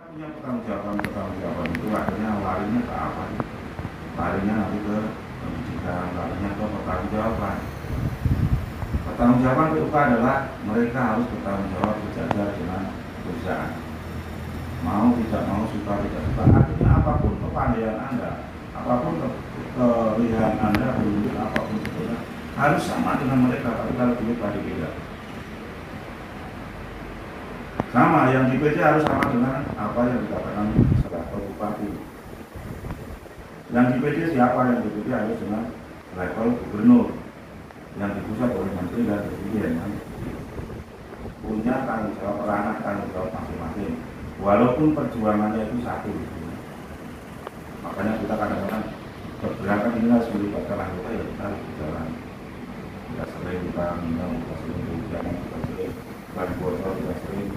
Punya pertanggungjawaban itu akhirnya larinya ke apa? Larinya nanti ke pendidikan, larinya ke pertanggungjawaban. Pertanggungjawaban itu adalah mereka harus bertanggung jawab sejajar dengan perusahaan. Mau tidak mau, suka tidak suka, artinya apapun kepandaian Anda, apapun kelihayan Anda, berunjuk apapun sebetulnya harus sama dengan mereka, tapi kalau duit tadi beda. Sama, yang di PC harus sama dengan apa yang dikatakan level bupati. Yang di PC siapa yang di PC harus dengan level gubernur. Yang di pusat oleh menteri dan presiden. Punya tanggung jawab, ranah tanggung jawab masing-masing. Walaupun perjuangannya itu satu. Makanya kita kadang-kadang bergerakan ini harus melibatkan anggota, ya kita harus berjalan. Tidak sering kita minum, tidak sering berjalan, tidak sering bagi botol, tidak sering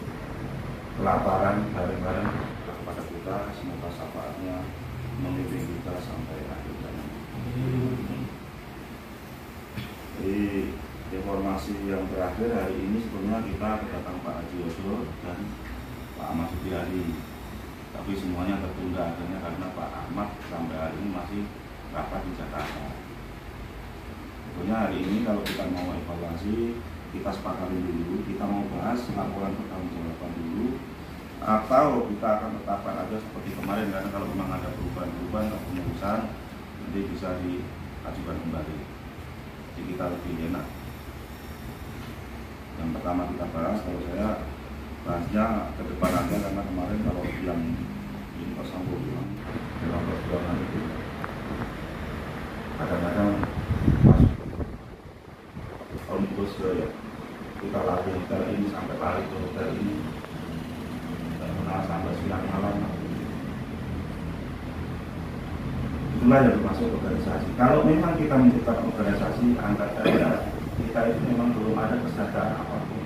kelaparan bareng-bareng kepada kita. Semoga syafaatnya memimpin kita sampai akhir zaman. Jadi informasi yang terakhir hari ini sebetulnya kita kedatangan Pak Haji Yosur dan Pak Ahmad Sutiari, tapi semuanya tertunda akhirnya karena Pak Ahmad sampai hari ini masih rapat di Jakarta. Sebetulnya hari ini kalau kita mau evaluasi, kita sepakati dulu, kita mau bahas laporan pertanggungjawaban dulu, atau kita akan tetapkan aja seperti kemarin, karena kalau memang ada perubahan-perubahan kepengurusan nanti bisa diajukan kembali, jadi kita lebih enak. Yang pertama kita bahas, kalau saya bahasnya ke depan aja, karena kemarin kalau yang ini Pak bilang dalam perjuangan itu kadang-kadang masuk omnibus ya, kita lari hotel ini sampai lari ke hotel ini, sampai siang malam. Itulah yang termasuk organisasi. Kalau memang kita menciptakan organisasi antar daerah, kita itu memang belum ada kesadaran apapun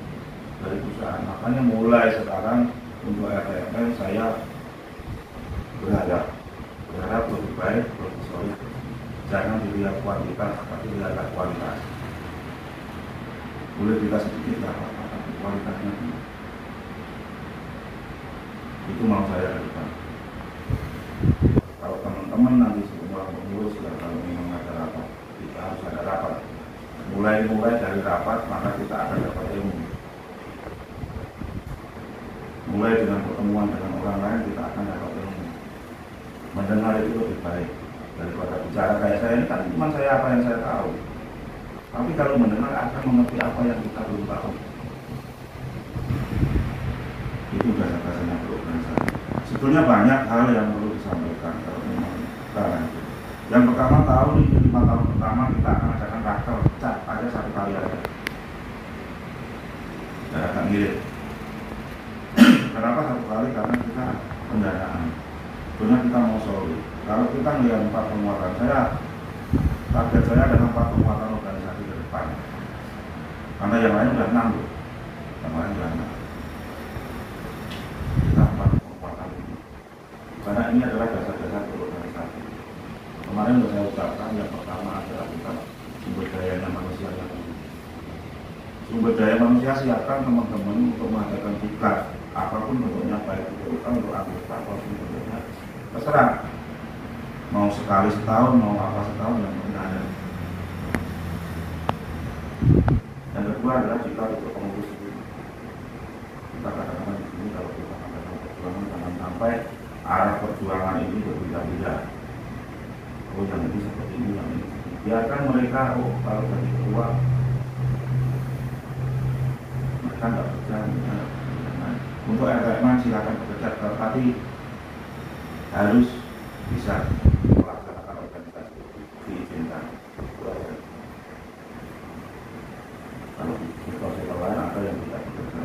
dari perusahaan. Makanya mulai sekarang untuk RTM saya berharap lebih baik, lebih solid. Jangan dilihat kuantitas, tapi dilihat kualitas. Boleh kita sedikit lah, tapi kualitasnya tinggi. Itu mau saya ke depan. Kalau teman-teman nanti semua pengurus, ya, kalau memang ada rapat, kita harus ada rapat. Mulai dari rapat, maka kita akan dapat ilmu. Mulai dengan pertemuan dengan orang lain, kita akan dapat ilmu. Mendengar itu lebih baik daripada bicara. Kayak saya ini kan cuma saya apa yang saya tahu. Tapi kalau mendengar akan mengerti apa yang kita belum tahu. Itu dasar-dasarnya berorganisasi. Sebetulnya banyak hal yang perlu disampaikan kalau memang sekarang. Yang pertama, tahun ini 5 tahun pertama kita akan adakan raker cat aja satu kali aja. Dan agak mirip. Kenapa satu kali? Karena kita pendanaan. Sebenarnya kita mau solid. Kalau kita melihat 4 penguatan, target saya adalah 4 penguatan organisasi ke depan. Karena yang lain sudah 6 loh. Yang lain sudah 6. Kita 4 penguatan ini. Karena ini adalah dasar-dasar berorganisasi. Kemarin sudah saya ucapkan, yang pertama adalah kita sumber daya manusia yang tinggi. Sumber daya manusia siapkan teman-teman untuk mengadakan tugas apapun bentuknya, baik itu untuk anggota ataupun bentuknya terserah. Mau sekali setahun, mau apa setahun, yang penting ada. Yang kedua adalah jika untuk pengurus itu, kita katakan di sini kalau kita mengadakan perjuangan jangan sampai arah perjuangan ini berbeda-beda. Oh yang ini seperti ini, yang ini seperti ini. Biarkan mereka, kalau jadi keluar mereka nggak bekerja. Untuk RTM silakan bekerja, tapi harus bisa melaksanakan organisasi diizinkan. Kalau sektor lain ada yang tidak bekerja.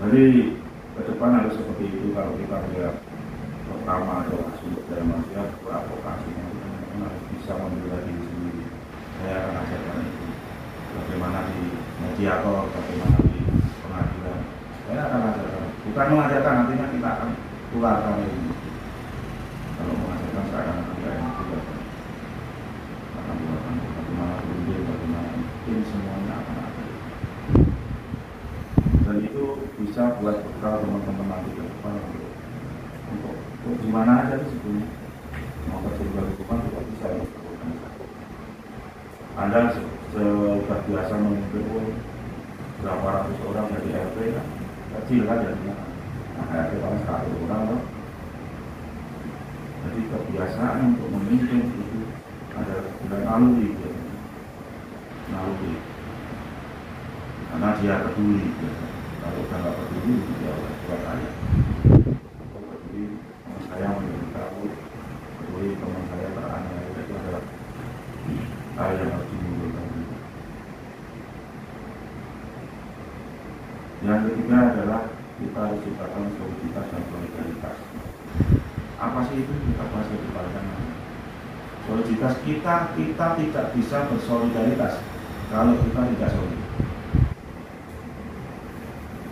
Jadi ke depan harus seperti itu. Kalau kita lihat pertama adalah sumber daya manusia, beradvokasinya harus bisa membela diri sendiri. Saya akan ajarkan itu. Bagaimana di mediator, bagaimana di pengadilan. Saya akan ajarkan. Bukan mengajarkan, nantinya kita akan tularkan ini. Kalau mengajarkan sekarang akan tidak enak juga. Akan tularkan bagaimana berunding, bagaimana tim, semuanya akan ada. Dan itu bisa bisa buat bekal teman-teman nanti ke depan untuk gimana aja sih sebetulnya mau kerja di lingkungan juga bisa ya. Anda sudah biasa memimpin berapa ratus orang dari RT kan kecil kan jadinya. Nah, RT paling 100 orang loh. Jadi kebiasaan untuk memimpin itu ada naluri gitu. Naluri karena dia peduli gitu. Kalau udah nggak peduli dia buat saya peduli teman saya menjadi tahu, peduli teman saya teraniaya, itu adalah hal yang harus dimulai. Yang ketiga adalah kita harus ciptakan soliditas dan solidaritas. Apa sih itu? Kita bahas di depan. Soliditas kita tidak bisa bersolidaritas kalau kita tidak solid.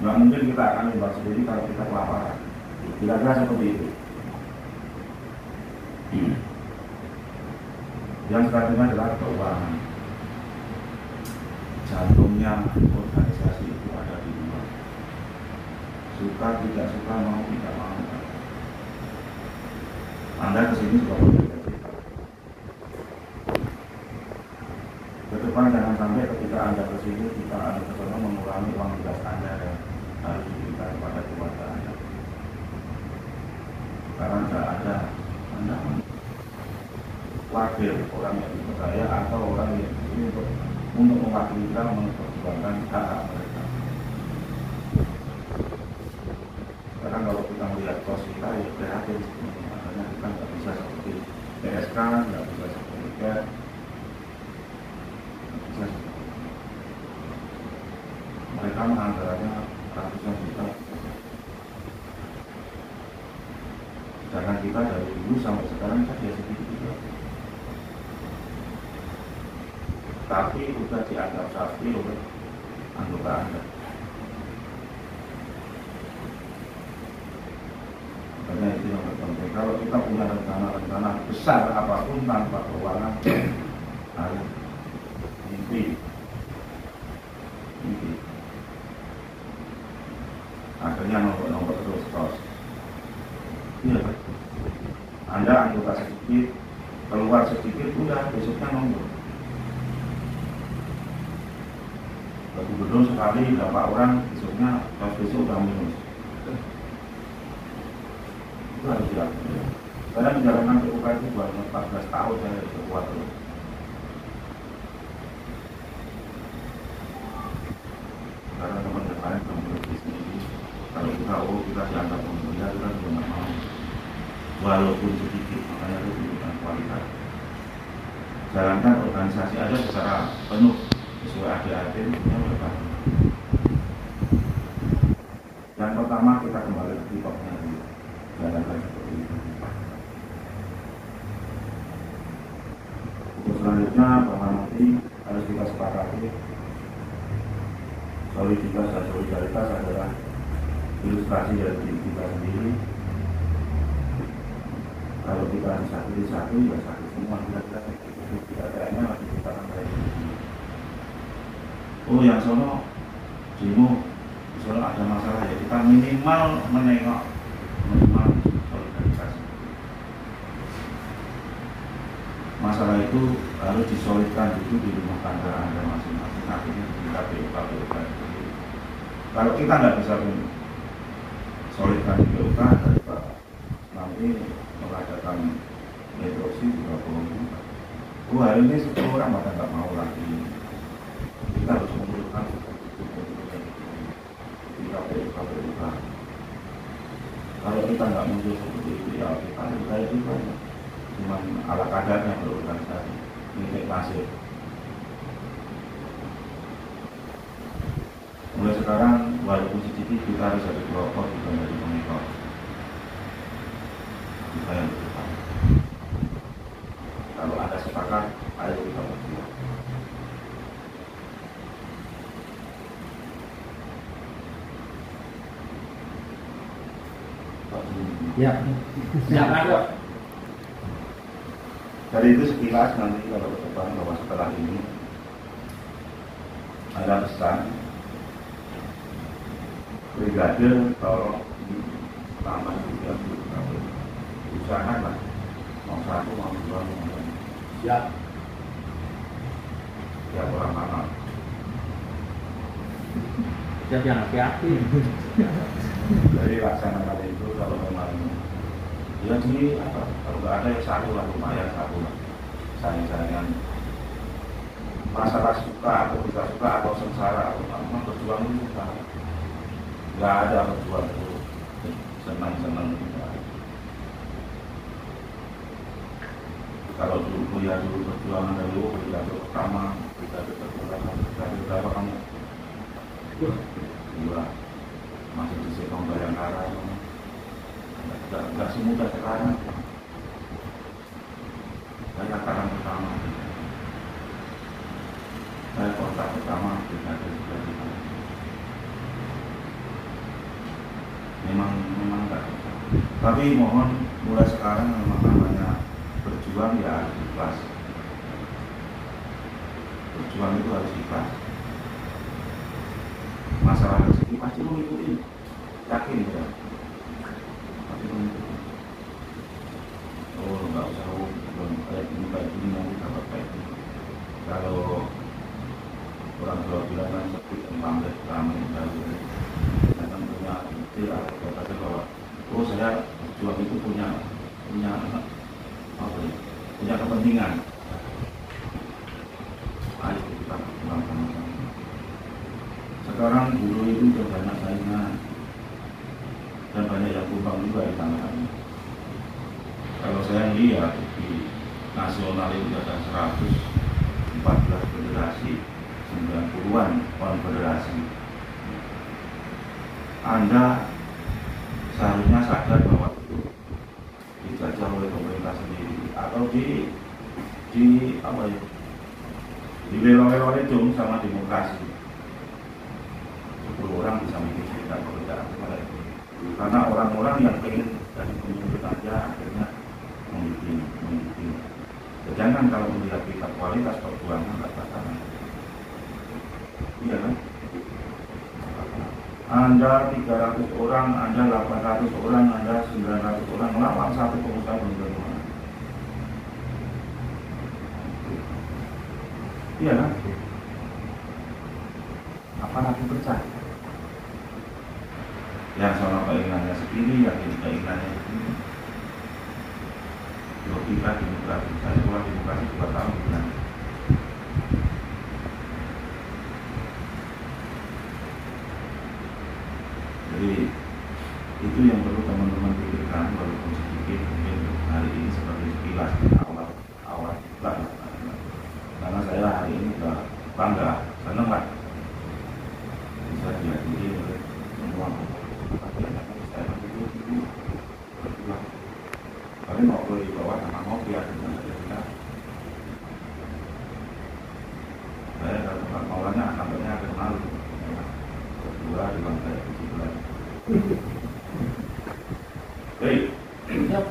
Nggak mungkin kita akan membuat sendiri kalau kita kelaparan. Kira-kira seperti itu. Yang selanjutnya adalah keuangan. Jantungnya organisasi itu ada di luar. Suka tidak suka, mau tidak mau. Anda kesini sudah berjaya. Ke depan jangan sampai ketika Anda kesini, Anda kesana mengurangi uang tugas Anda dan harus diberikan kepada keluarga Anda. Karena tidak ada Anda wakil orang yang dipercaya atau orang yang disini untuk mewakili kita memperjuangkan hak mereka. Sekarang kalau kita melihat kos kita ya prihatin sebenarnya, makanya kita nggak bisa seperti PSK, nggak bisa seperti KED, nggak bisa seperti mereka menganggarannya ratusan juta. Sedangkan kita dari dulu sampai sekarang saja sedikit juga. Tapi sudah dianggap sakti oleh anggota Anda. Makanya itu yang terpenting. Kalau kita punya rencana-rencana besar apapun tanpa keuangan, mimpi. Akhirnya nombor terus. Iya, Anda anggota sedikit, keluar sedikit, udah besoknya nombor. Gubernur sekali berapa orang, besoknya besok udah minus. Itu harus dilakukan. Karena menjalankan PUK itu baru 14 tahun saya sudah kuat loh. Karena teman yang lain belum berbisnis ini, kalau kita dianggap pemuda, kita juga nggak mau. Walaupun sedikit, makanya itu butuhkan kualitas. Jalankan organisasi aja secara penuh sesuai ADART itu berapa. Yang pertama kita kembali ke tipoknya dulu. Jalankan seperti itu. Untuk selanjutnya bahwa nanti harus kita sepakati soliditas dan solidaritas adalah ilustrasi dari diri kita sendiri. Kalau kita sakit satu, ya sakit semua. Kita kayaknya lagi kita akan kayak gini. Oh yang sono, Jimu, di sono ada masalah ya kita minimal menengok, minimal solidaritas. Masalah itu harus disolidkan dulu di rumah tangga Anda masing-masing. Akhirnya di KPU kan. Kalau kita nggak bisa solidkan di KPU kan, nanti mengadakan reduksi juga boleh. Oh hari ini 10 orang bahkan nggak mau lagi. Kita harus mengumpulkan di KPU kan. Kalau kita nggak muncul seperti itu ya kita itu cuma ala kadarnya berorganisasi milik nasib. Mulai sekarang walaupun sedikit kita harus ada kelompok bukan dari pengikut. Kita yang berdepan. Kalau ada sepakat, ayo kita berjuang. Ya, silakan Pak. Dari itu sekilas nanti kalau ke depan bahwa setelah ini ada pesan Brigadir tolong tambah juga usahakan lah mau satu mau dua mau Siap. ya orang mana Siap yang hati-hati. jadi laksanakan itu kalau memang ya sini apa kalau nggak ada ya satu lah lumayan satu lah sayang-sayangan masalah suka atau tidak suka atau sengsara atau memang berjuang itu nggak ada berjuang itu senang-senang kalau dulu kuliah dulu perjuangan dari kuliah pertama kita berapa kamu dua masih di sekong Bayangkara nggak semudah sekarang saya angkatan pertama saya kontak pertama kita juga memang enggak tapi mohon mulai sekarang memang namanya berjuang ya harus ikhlas berjuang itu harus ikhlas masalah rezeki pasti mengikuti yakin ya pasti mengikuti oh nggak usah kayak ini nanti dapat kayak ini kalau orang Jawa bilang kan seperti pamit kami dan punya ide atau kata bahwa oh saya berjuang itu punya apa ya, punya kepentingan. Ayo kita pulang sama-sama. Sekarang guru itu sudah banyak saingan dan banyak yang tumbang juga di tangannya. Kalau saya lihat di nasional itu ada 114 federasi, 90-an konfederasi. Anda seharusnya sadar bahwa itu dijajah oleh pemerintah sendiri atau di apa ya, dilelong-lelong itu sama demokrasi. 10 orang bisa bikin cerita pekerjaan mereka. Karena orang-orang yang pengen dari pemimpin aja akhirnya memimpin. Jangan kalau melihat kita kualitas perjuangan nggak pasangan. Iya kan? Anda 300 orang, Anda 800 orang, Anda 900 orang melawan satu pengusaha benar-benar. Iya kan? Apa lagi percaya? Yang sama keinginannya segini, yang ini keinginannya segini. Logika demokrasi, saya sekolah demokrasi 2 tahun bulan. Jadi itu yang perlu teman-teman pikirkan walaupun sedikit mungkin hari ini seperti sekilas awal banget. Karena saya hari ini sudah bangga, senang lah bisa dihadiri oleh semua saya itu berjuang. Kalian mau boleh di bawah sama mau biar dengan kita. Saya kalau maunya sampainya akan malu. Berdua di lantai 17. Hei. Siap.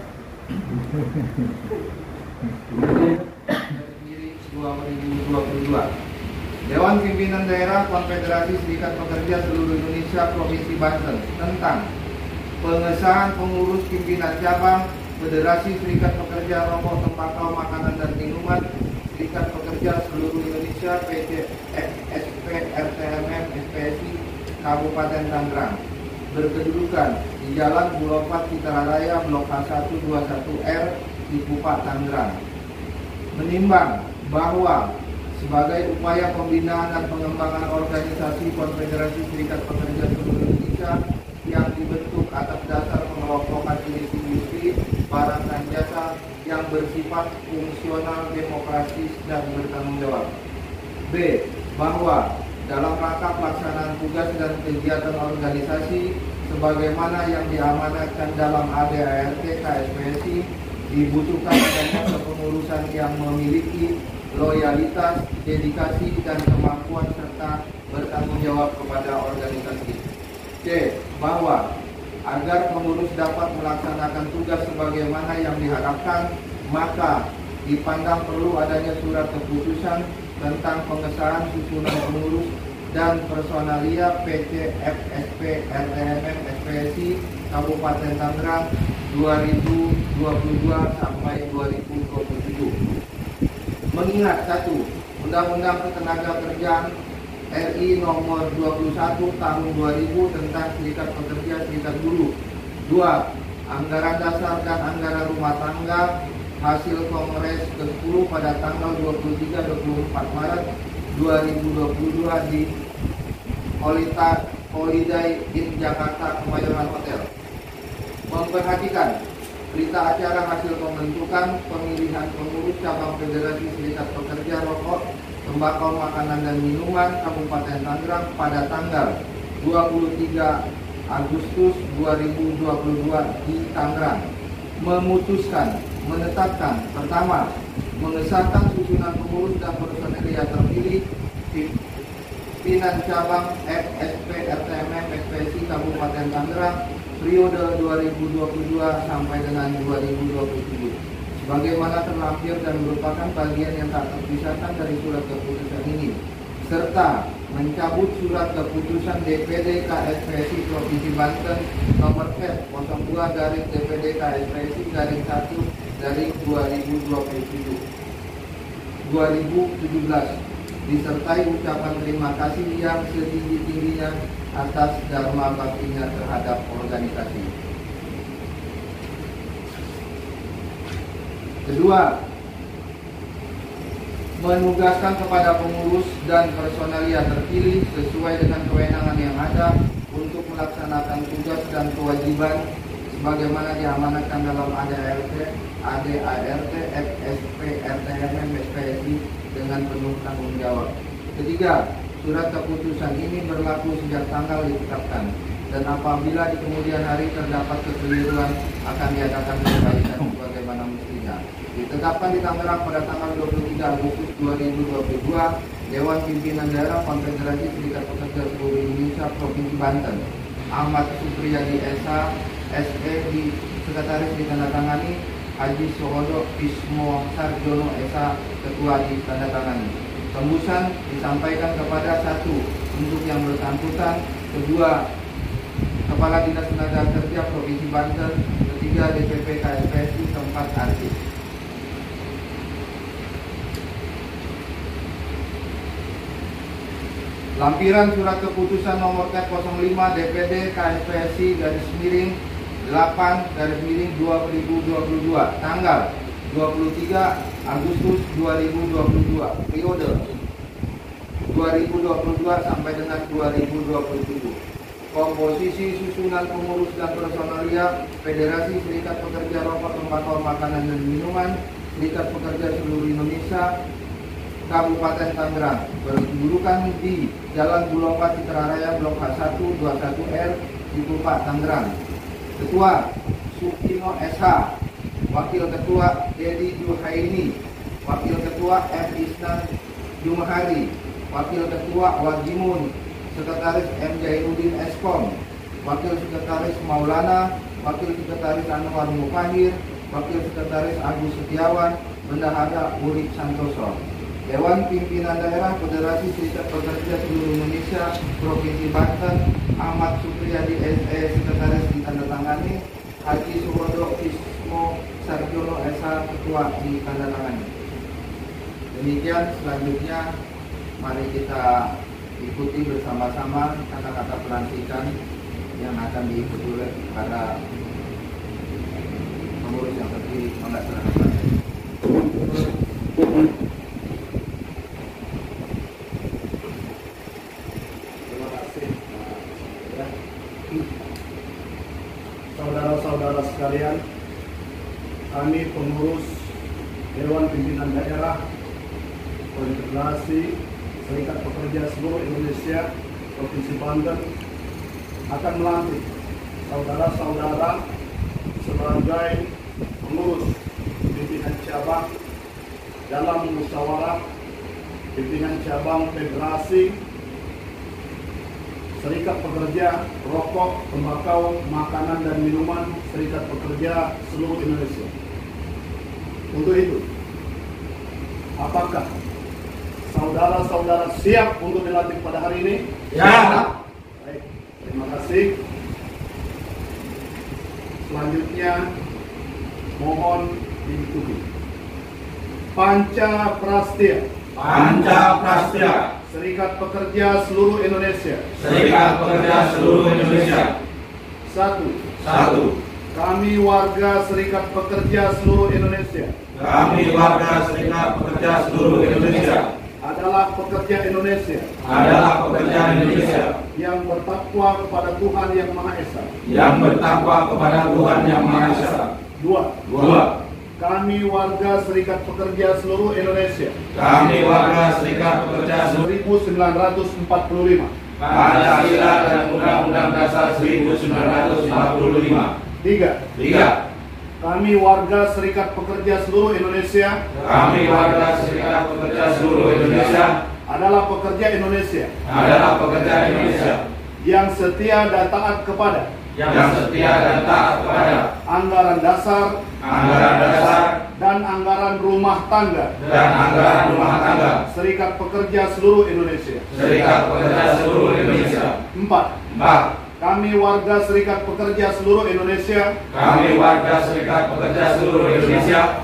2022. Dewan Pimpinan Daerah Konfederasi Serikat Pekerja Seluruh Indonesia Provinsi Banten tentang pengesahan pengurus pimpinan cabang Federasi Serikat Pekerja Rokok, Tembakau, Makanan dan Minuman Serikat Pekerja Seluruh Indonesia PT SPRTMM SPSI Kabupaten Tangerang berkedudukan di Jalan Bulopat Citararaya Blok H121R Cikupa Tangerang, menimbang bahwa sebagai upaya pembinaan dan pengembangan organisasi Konfederasi Serikat Pekerja Seluruh Indonesia yang dibentuk atas dasar pengelompokan industri barang dan jasa yang bersifat fungsional, demokratis dan bertanggung jawab. B. Bahwa dalam rangka pelaksanaan tugas dan kegiatan organisasi sebagaimana yang diamanatkan dalam ADART KSPSI dibutuhkan adanya kepengurusan yang memiliki loyalitas, dedikasi, dan kemampuan serta bertanggung jawab kepada organisasi. C. Bahwa agar pengurus dapat melaksanakan tugas sebagaimana yang diharapkan, maka dipandang perlu adanya surat keputusan tentang pengesahan susunan pengurus dan Personalia PC FSP RTMM SPSI Kabupaten Tangerang 2022 sampai 2027. Mengingat 1. Undang-Undang Ketenagakerjaan RI nomor 21 tahun 2000 tentang Serikat Pekerja Serikat Buruh. 2. Anggaran dasar dan anggaran rumah tangga hasil Kongres ke-10 pada tanggal 23-24 Maret 2022 di Holiday Inn Jakarta Kemayoran Hotel. Memperhatikan berita acara hasil pembentukan pemilihan pengurus cabang Federasi Serikat Pekerja Rokok, Tembakau, Makanan dan Minuman Kabupaten Tangerang pada tanggal 23 Agustus 2022 di Tangerang. Memutuskan menetapkan pertama, mengesahkan susunan pengurus dan personelia terpilih pimpinan cabang FSP RTMM SPSI Kabupaten Tangerang periode 2022 sampai dengan 2027 sebagaimana terlampir dan merupakan bagian yang tak terpisahkan dari surat keputusan ini, serta mencabut surat keputusan DPD KSPSI Provinsi Banten nomor F/02/DPD-KSPSI/2017 disertai ucapan terima kasih yang setinggi-tingginya atas dharma baktinya terhadap organisasi. Kedua, menugaskan kepada pengurus dan personalia terpilih sesuai dengan kewenangan yang ada untuk melaksanakan tugas dan kewajiban sebagaimana diamanatkan dalam ADART, FSP, RTMM, SPSI dengan penuh tanggung jawab. Ketiga, surat keputusan ini berlaku sejak tanggal ditetapkan dan apabila di kemudian hari terdapat kekeliruan akan diadakan perbaikan sebagaimana mestinya. Ditetapkan di Tangerang pada tanggal 23 Agustus 2022, Dewan Pimpinan Daerah Konfederasi Serikat Pekerja Seluruh Indonesia Provinsi Banten, Ahmad Supriyadi SH, SE di Sekretaris ditandatangani, Haji Suhodo Ismo Sarjono SH, Ketua ditandatangani. Tembusan disampaikan kepada 1. Untuk yang bersangkutan, 2. Kepala Dinas Tenaga Kerja Provinsi Banten, 3. DPP KSPSI, 4. Artis. Lampiran surat keputusan nomor K05 DPD KSPSI /8/2022 tanggal 23 Agustus 2022 periode 2022 sampai dengan 2027. Komposisi susunan pengurus dan personalia Federasi Serikat Pekerja Rokok, Tembakau, Makanan dan Minuman Serikat Pekerja Seluruh Indonesia Kabupaten Tangerang berkedudukan di Jalan Bulompat Citra Raya Blok H1 21R Cipupa Tangerang. Ketua Sukino SH, Wakil Ketua Dedi Juhaini, Wakil Ketua M. Isnan Jumahari, Wakil Ketua Wajimun, Sekretaris M. Jainuddin Eskom, Wakil Sekretaris Maulana, Wakil Sekretaris Anwar Mufahir, Wakil Sekretaris Agus Setiawan, Bendahara Urip Santoso. Dewan Pimpinan Daerah Federasi Serikat Pekerja Seluruh Indonesia Provinsi Banten, Ahmad Supriyadi SE, Sekretaris ditandatangani, Haji Suhodo Ismo Sarjono SH, Ketua ditandatangani. Demikian, selanjutnya mari kita ikuti bersama-sama kata-kata pelantikan yang akan diikuti oleh para pengurus yang terpilih. Melaksanakan. Saudara-saudara sekalian, kami pengurus Dewan Pimpinan Daerah Konfederasi Serikat Pekerja Seluruh Indonesia Provinsi Banten akan melantik saudara-saudara sebagai pengurus pimpinan cabang dalam musyawarah pimpinan cabang Federasi Serikat Pekerja Rokok, Tembakau, Makanan dan Minuman Serikat Pekerja Seluruh Indonesia. Untuk itu, apakah Saudara-saudara siap untuk dilantik pada hari ini? Ya. Baik, terima kasih. Selanjutnya mohon diikuti. Panca Prastya. Panca Prastya. Serikat Pekerja Seluruh Indonesia. Serikat Pekerja Seluruh Indonesia. 1. Kami warga Serikat Pekerja Seluruh Indonesia Kami warga Serikat Pekerja Seluruh Indonesia adalah pekerja Indonesia yang bertakwa kepada Tuhan Yang Maha Esa. yang bertakwa kepada Tuhan Yang Maha Esa. 2. Kami warga Serikat Pekerja Seluruh Indonesia Kami warga Serikat Pekerja Seluruh 1945 Pancasila dan Undang-Undang Dasar 1945. 3. Kami warga Serikat Pekerja Seluruh Indonesia Kami warga Serikat Pekerja Seluruh Indonesia adalah pekerja Indonesia yang setia dan taat kepada anggaran dasar dan anggaran rumah tangga Serikat Pekerja Seluruh Indonesia. 4. Kami warga Serikat Pekerja Seluruh Indonesia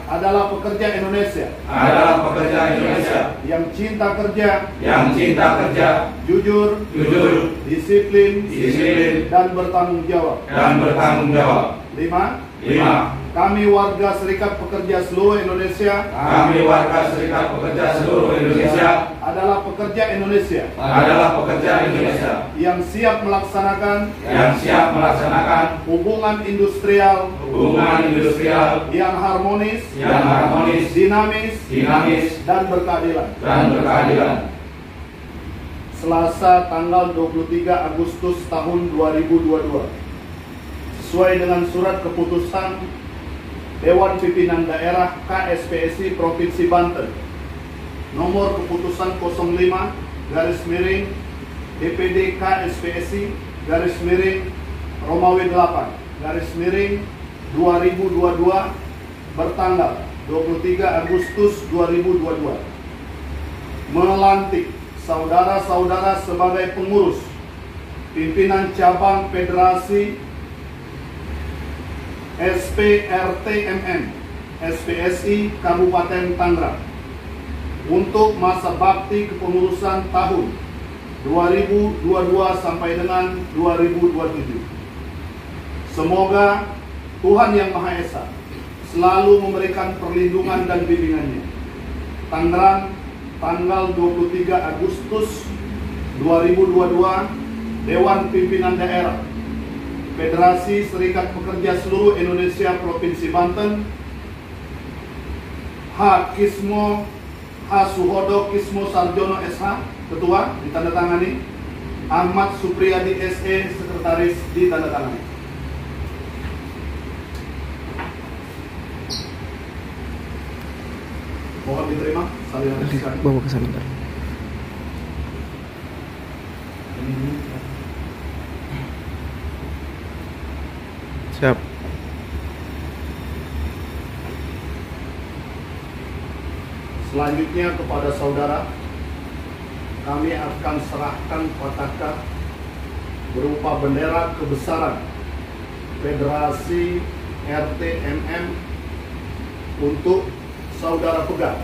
adalah pekerja Indonesia yang cinta kerja, jujur, disiplin, dan bertanggung jawab. 5. Kami warga Serikat Pekerja Seluruh Indonesia adalah pekerja Indonesia yang siap melaksanakan hubungan industrial yang harmonis, dinamis, dan berkeadilan. Selasa tanggal 23 Agustus tahun 2022, sesuai dengan surat keputusan Dewan Pimpinan Daerah KSPSI Provinsi Banten nomor keputusan 05 DPD KSPSI Romawi 8 2022 bertanggal 23 Agustus 2022 melantik saudara-saudara sebagai pengurus pimpinan cabang Federasi SPRTMN SPSI Kabupaten Tangerang untuk masa bakti kepengurusan tahun 2022 sampai dengan 2027. Semoga Tuhan Yang Maha Esa selalu memberikan perlindungan dan bimbingannya. Tangerang, tanggal 23 Agustus 2022, Dewan Pimpinan Daerah Federasi Serikat Pekerja Seluruh Indonesia Provinsi Banten, H. Suhodo Kismo Sarjono SH, Ketua, ditandatangani. Ahmad Supriyadi SE, Sekretaris, ditandatangani. Mohon diterima salinan sekali. Bawa ke sana. Siap. Selanjutnya kepada saudara, kami akan serahkan patakan berupa bendera kebesaran Federasi RTMM untuk saudara pegang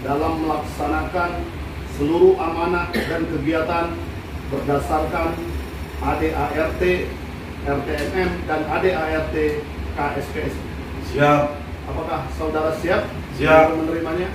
dalam melaksanakan seluruh amanah dan kegiatan berdasarkan ADART RTMM dan ADART KSPSI. Siap. Apakah saudara siap Siap. untuk menerimanya?